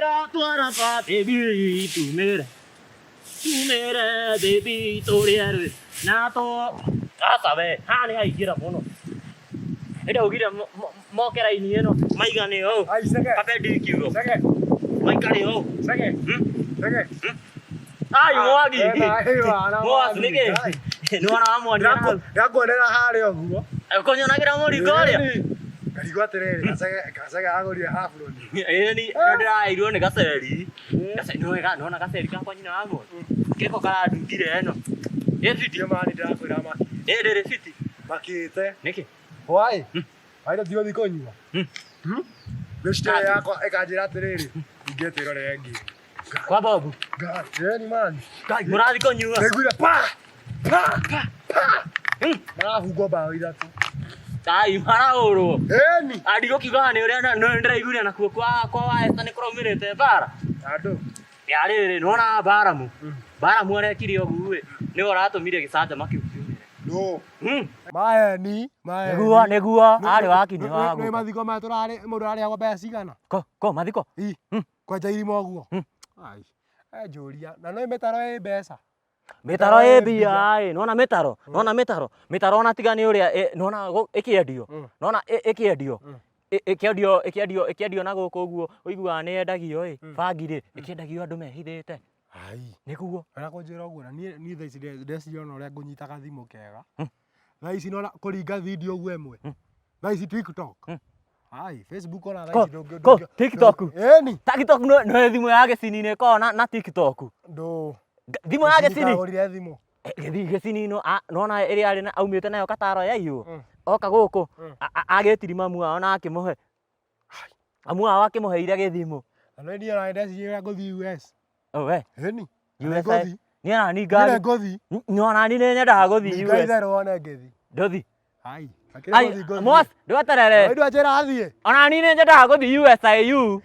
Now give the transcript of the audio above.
तेरा तुम्हारा पा baby तू मेरा baby तोड़े यार ना तो आ साबे हाँ नहीं आई गिरा फोनो Eda ugira mo kera ini no mai gane ho Ai sake. pakai di kiro Sake. mai gane ho Sake. Sake. ai mo agi Mo mo asni ke no na mo ni na Ndakuonera harĩa ũguo. ko nyona kira mo rikoria Ngarigwo atĩrĩrĩ Gacage agũrire hafuroni. ni ndira irio ni gaseri gase no na gaseri ka kwa nyina wangu kiko kara ndire no fiti Mani ndakwĩra maki. ndire fiti Makĩte. niki Hwaĩ. Aida thiĩ kũnyua. Mĩcitĩre yakwa ĩkanjĩra atĩrĩrĩ. Ingĩtwĩrore ĩngĩ. kwa babu Ni mani. murathi konyua Ndaiguire pa. Marahungwo mbaũ ithatũ. ai maraoro Ĩni. adigo kigane uria no ndiraiguria nakuo kwa waesta ni kuromirite bara Andũ. yari nona baramu baramu arekire oguwe ni oratumire gicanja makiumire No. Maeni. neguo ari wakinye wago Nĩ mathiko maya tũrarĩ mũndũ ararĩagwo mbeca cigana? ko mathiko Kwenja irima ũguo. Ai. Njũria. Na no mĩtaro ĩ mbeca. mitaro e bia ai nona mitaro ona tigani uria nona ikiendio nona ikiendio ikiendio na guku guo uiguaga ni endagio bangiri ikiendagio andu mehithite Ai. niguo Ona kũnjĩra ũguo na niĩ thaa ici ndeciria ona ũrĩa ngũnyita gathimũ kega. Thaa ici nona kũringa video ũguo ĩmwe. Thaa ici TikTok. Ai, Facebook ona thaa ici ko TikTok Ĩni. TikTok no thimu ya gicini ko na TikTok Ndũ. thimu ya gicini Ngagũrire thimũ. gicini no nona ĩrĩa arĩ aumĩte nayo kataro ya iyo oka guku agĩtiri mamu ao na akĩmuhe mamu ao akĩmuheire gĩthimũ Na no niĩ ona ndeciria ũrĩa ngũthiĩ US. we Ĩni. USA ni ana ni Ngari ngari ngũthiĩ. nyona ni nyendaga gũthiĩ US Ngaitherwo wone ngĩthiĩ. ndothi Ai. ai mos ndweterere Ndio njĩra athiĩ. ona ni nyendaga gũthiĩ USIU